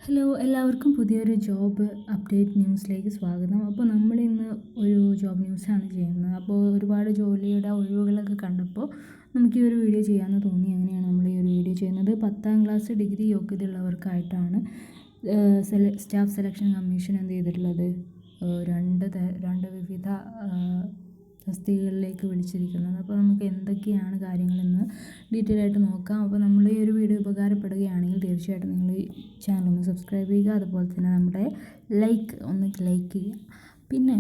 Hello, എല്ലാവർക്കും പുതിയൊരു job update ന്യൂസിലേക്ക് സ്വാഗതം. അപ്പോൾ നമ്മളിന്ന് ഒരു ജോബ് ന്യൂസാണ് ചെയ്യുന്നത്. അപ്പോൾ ഒരുപാട് ജോലിയുടെ ഒഴിവുകളൊക്കെ കണ്ടപ്പോൾ നമുക്ക് ഈ ഒരു വീഡിയോ ചെയ്യാമെന്ന് തോന്നി. അങ്ങനെയാണ് നമ്മൾ ഈ ഒരു വീഡിയോ ചെയ്യുന്നത്. 10ാം ക്ലാസ് ഡിഗ്രി യോഗ്യതയുള്ളവർക്കായിട്ടാണ് സ്റ്റാഫ് സെലക്ഷൻ കമ്മീഷൻ എന്ത് ചെയ്തിട്ടുള്ളത്, രണ്ട് വിവിധ തസ്തികകളിലേക്ക് വിളിച്ചിരിക്കുന്നത്. അപ്പോൾ നമുക്ക് എന്തൊക്കെയാണ് കാര്യങ്ങളെന്ന് ഡീറ്റെയിൽ ആയിട്ട് നോക്കാം. അപ്പോൾ നമ്മൾ ഈ ഒരു വീഡിയോ ഉപകാരപ്പെടുകയാണെങ്കിൽ തീർച്ചയായിട്ടും നിങ്ങൾ ഈ ചാനൽ ഒന്ന് സബ്സ്ക്രൈബ് ചെയ്യുക. അതുപോലെ തന്നെ നമ്മുടെ ലൈക്ക് ചെയ്യുക. പിന്നെ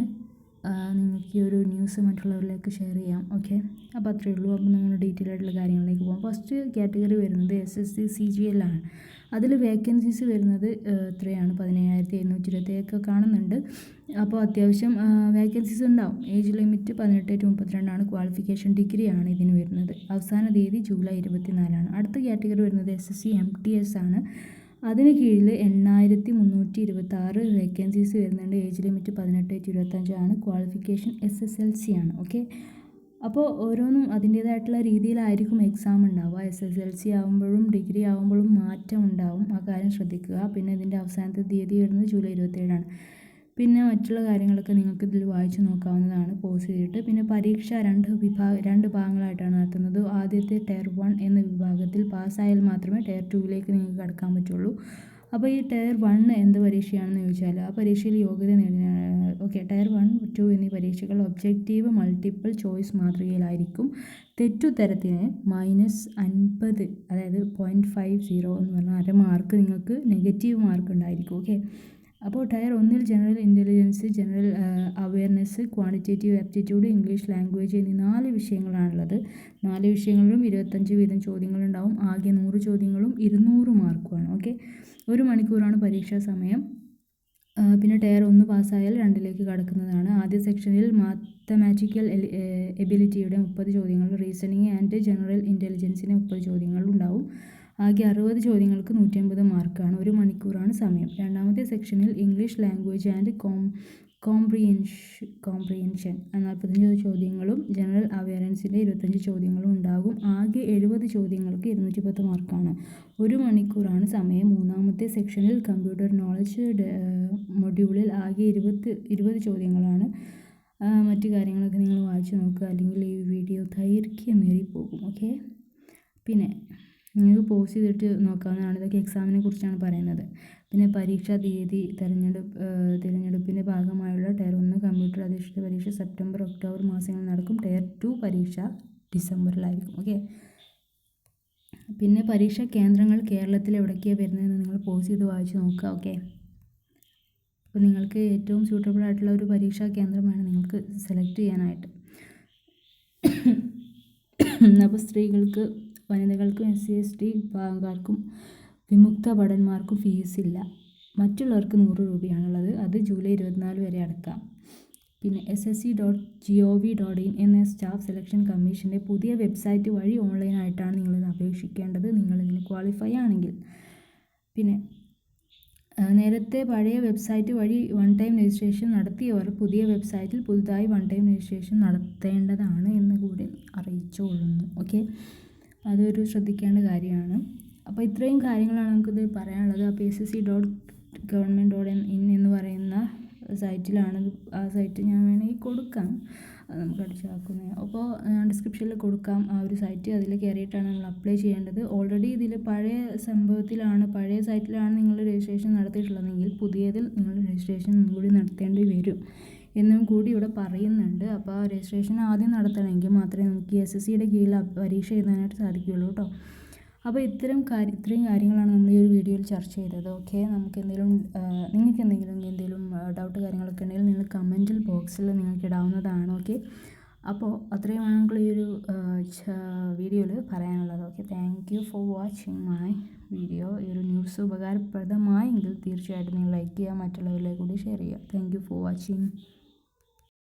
നിങ്ങൾക്ക് ഈ ഒരു ന്യൂസ് മറ്റുള്ളവരിലേക്ക് ഷെയർ ചെയ്യാം. ഓക്കെ, അപ്പോൾ അത്രയേ ഉള്ളൂ. അപ്പോൾ നമ്മൾ ഡീറ്റെയിൽ ആയിട്ടുള്ള കാര്യങ്ങളിലേക്ക് പോകാം. ഫസ്റ്റ് കാറ്റഗറി വരുന്നത് SSC CGL ആണ്. അതിൽ വേക്കൻസീസ് വരുന്നത് എത്രയാണ്, 17,727 കാണുന്നുണ്ട്. അപ്പോൾ അത്യാവശ്യം വേക്കൻസീസ് ഉണ്ടാവും. ഏജ് ലിമിറ്റ് 18 to 32 ക്വാളിഫിക്കേഷൻ ഡിഗ്രിയാണ് ഇതിന് വരുന്നത്. അവസാന തീയതി ജൂലൈ 24. അടുത്ത കാറ്റഗറി വരുന്നത് SSC MTS ആണ്. അതിന് കീഴിൽ 8,326 വേക്കൻസീസ് വരുന്നുണ്ട്. Age limit 18 to 25 qualification SSLC ആണ്. ഓക്കെ, അപ്പോൾ ഓരോന്നും അതിൻ്റേതായിട്ടുള്ള രീതിയിലായിരിക്കും എക്സാം ഉണ്ടാവുക. SSLC ആകുമ്പോഴും ഡിഗ്രി ആകുമ്പോഴും മാറ്റം ഉണ്ടാവും, ആ കാര്യം ശ്രദ്ധിക്കുക. പിന്നെ ഇതിൻ്റെ അവസാനത്തെ തീയതി വരുന്നത് ജൂലൈ 27. പിന്നെ മറ്റുള്ള കാര്യങ്ങളൊക്കെ നിങ്ങൾക്ക് ഇതിൽ വായിച്ച് നോക്കാവുന്നതാണ് പോസ് ചെയ്തിട്ട്. പിന്നെ പരീക്ഷ രണ്ട് ഭാഗങ്ങളായിട്ടാണ് നടത്തുന്നത്. ആദ്യത്തെ ടയർ 1 എന്ന വിഭാഗത്തിൽ പാസ്സായാൽ മാത്രമേ ടയർ 2ലേക്ക് നിങ്ങൾക്ക് കടക്കാൻ പറ്റുള്ളൂ. അപ്പോൾ ഈ ടയർ 1 എന്ത് പരീക്ഷയാണെന്ന് ചോദിച്ചാൽ ആ പരീക്ഷയിൽ യോഗ്യത നേടുന്ന ടയർ 1, 2 എന്നീ പരീക്ഷകൾ ഒബ്ജക്റ്റീവ് മൾട്ടിപ്പിൾ ചോയ്സ് മാതൃകയിലായിരിക്കും. തെറ്റുത്തരത്തിന് -50, അതായത് 0.50 എന്ന് പറഞ്ഞാൽ അര മാർക്ക് നിങ്ങൾക്ക് നെഗറ്റീവ് മാർക്ക് ഉണ്ടായിരിക്കും. ഓക്കെ, അപ്പോൾ tier 1 general intelligence, general awareness, quantitative aptitude, English language എന്നീ 4 വിഷയങ്ങളാണുള്ളത്. 4 വിഷയങ്ങളിലും 25 വീതം ചോദ്യങ്ങളുണ്ടാവും. ആകെ 100 ചോദ്യങ്ങളും 200 മാർക്കുമാണ്. ഓക്കെ, 1 മണിക്കൂറാണ് പരീക്ഷാ സമയം. പിന്നെ ടയർ 1 പാസ്സായാൽ 2ലേക്ക് കടക്കുന്നതാണ്. ആദ്യ സെക്ഷനിൽ മാത്തമാറ്റിക്കൽ എബിലിറ്റിയുടെ 30 ചോദ്യങ്ങൾ, റീസണിങ് ആൻഡ് ജനറൽ ഇൻ്റലിജൻസിന് 30 ചോദ്യങ്ങളുണ്ടാവും. ആകെ 60 ചോദ്യങ്ങൾക്ക് 150 മാർക്കാണ്. 1 മണിക്കൂറാണ് സമയം. രണ്ടാമത്തെ സെക്ഷനിൽ ഇംഗ്ലീഷ് ലാംഗ്വേജ് ആൻഡ് കോംപ്രിഹെൻഷൻ 45 ചോദ്യങ്ങളും ജനറൽ അവയർനെസ്സിൻ്റെ 25 ചോദ്യങ്ങളും ഉണ്ടാകും. ആകെ 70 ചോദ്യങ്ങൾക്ക് 210 മാർക്കാണ്. 1 മണിക്കൂറാണ് സമയം. മൂന്നാമത്തെ സെക്ഷനിൽ കമ്പ്യൂട്ടർ നോളജ് മൊഡ്യൂളിൽ ആകെ 20 ചോദ്യങ്ങളാണ്. മറ്റു കാര്യങ്ങളൊക്കെ നിങ്ങൾ വായിച്ച് നോക്കുക, അല്ലെങ്കിൽ ഈ വീഡിയോ ദൈർഘ്യമേറി പോകും. ഓക്കെ, പിന്നെ നിങ്ങൾക്ക് പോസ് ചെയ്തിട്ട് നോക്കാവുന്നതാണ്. ഇതൊക്കെ എക്സാമിനെ കുറിച്ചാണ് പറയുന്നത്. പിന്നെ പരീക്ഷാ തീയതി, തിരഞ്ഞെടുപ്പിൻ്റെ ഭാഗമായുള്ള ടയർ 1 കമ്പ്യൂട്ടർ അധിഷ്ഠിത പരീക്ഷ സെപ്റ്റംബർ, ഒക്ടോബർ മാസങ്ങളിൽ നടക്കും. ടയർ 2 പരീക്ഷ ഡിസംബറിലായിരിക്കും. ഓക്കെ, പിന്നെ പരീക്ഷാ കേന്ദ്രങ്ങൾ കേരളത്തിൽ എവിടേക്കാണ് വരുന്നതെന്ന് നിങ്ങൾ പോസ് ചെയ്ത് വായിച്ച് നോക്കുക. ഓക്കെ, അപ്പോൾ നിങ്ങൾക്ക് ഏറ്റവും സ്യൂട്ടബിൾ ആയിട്ടുള്ള ഒരു പരീക്ഷാ കേന്ദ്രമാണ് നിങ്ങൾക്ക് സെലക്ട് ചെയ്യാനായിട്ട്. അപ്പോൾ സ്ത്രീകൾക്ക്, വനിതകൾക്കും SC/ST വിഭാഗക്കാർക്കും വിമുക്ത ഭടന്മാർക്കും ഫീസില്ല. മറ്റുള്ളവർക്ക് 100 രൂപയാണുള്ളത്. അത് ജൂലൈ 24 വരെ അടക്കാം. പിന്നെ ssc.gov.in എന്ന സ്റ്റാഫ് സെലക്ഷൻ കമ്മീഷൻ്റെ പുതിയ വെബ്സൈറ്റ് വഴി ഓൺലൈനായിട്ടാണ് നിങ്ങളിത് അപേക്ഷിക്കേണ്ടത്, നിങ്ങളിതിന് ക്വാളിഫൈ ആണെങ്കിൽ. പിന്നെ നേരത്തെ പഴയ വെബ്സൈറ്റ് വഴി 1 ടൈം രജിസ്ട്രേഷൻ നടത്തിയവർ പുതിയ വെബ്സൈറ്റിൽ പുതുതായി 1 ടൈം രജിസ്ട്രേഷൻ നടത്തേണ്ടതാണ് എന്ന് കൂടി അറിയിച്ചുകൊള്ളുന്നു. ഓക്കെ, അതൊരു ശ്രദ്ധിക്കേണ്ട കാര്യമാണ്. അപ്പോൾ ഇത്രയും കാര്യങ്ങളാണ് നമുക്കിത് പറയാനുള്ളത്. അപ്പോൾ ssc.government.in എന്ന് പറയുന്ന സൈറ്റിലാണ്. ആ സൈറ്റ് ഞാൻ വേണമെങ്കിൽ കൊടുക്കാം, നമുക്ക് അടിച്ചാക്കുന്നത്. അപ്പോൾ ഡിസ്ക്രിപ്ഷനിൽ കൊടുക്കാം ആ ഒരു സൈറ്റ്. അതിൽ കയറിയിട്ടാണ് നമ്മൾ അപ്ലൈ ചെയ്യേണ്ടത്. ഓൾറെഡി ഇതിൽ പഴയ പഴയ സൈറ്റിലാണ് നിങ്ങൾ രജിസ്ട്രേഷൻ നടത്തിയിട്ടുള്ളതെങ്കിൽ പുതിയതിൽ നിങ്ങൾ രജിസ്ട്രേഷൻ കൂടി നടത്തേണ്ടി വരും എന്നും കൂടി ഇവിടെ പറയുന്നുണ്ട്. അപ്പോൾ ആ രജിസ്ട്രേഷൻ ആദ്യം നടത്തണമെങ്കിൽ മാത്രമേ നമുക്ക് SSCയുടെ കീഴിൽ പരീക്ഷ എഴുതാനായിട്ട് സാധിക്കുകയുള്ളൂ കേട്ടോ. അപ്പോൾ ഇത്രയും കാര്യങ്ങളാണ് നമ്മൾ ഈ ഒരു വീഡിയോയിൽ ചർച്ച ചെയ്തത്. ഓക്കെ, നിങ്ങൾക്ക് എന്തെങ്കിലും ഡൗട്ട് കാര്യങ്ങളൊക്കെ ഉണ്ടെങ്കിൽ നിങ്ങൾ കമൻറ്റിൽ ബോക്സിൽ നിങ്ങൾക്ക് ഇടാവുന്നതാണ്. ഓക്കെ, അപ്പോൾ അത്രയുമാണ് നമുക്ക് ഈ ഒരു വീഡിയോയിൽ പറയാനുള്ളത്. Okay, thank you for watching my video. ഈ ഒരു ന്യൂസ് ഉപകാരപ്രദമായെങ്കിൽ തീർച്ചയായിട്ടും നിങ്ങൾ ലൈക്ക് ചെയ്യുക, മറ്റുള്ളവരിലേക്ക് കൂടി ഷെയർ ചെയ്യുക. Thank you for watching.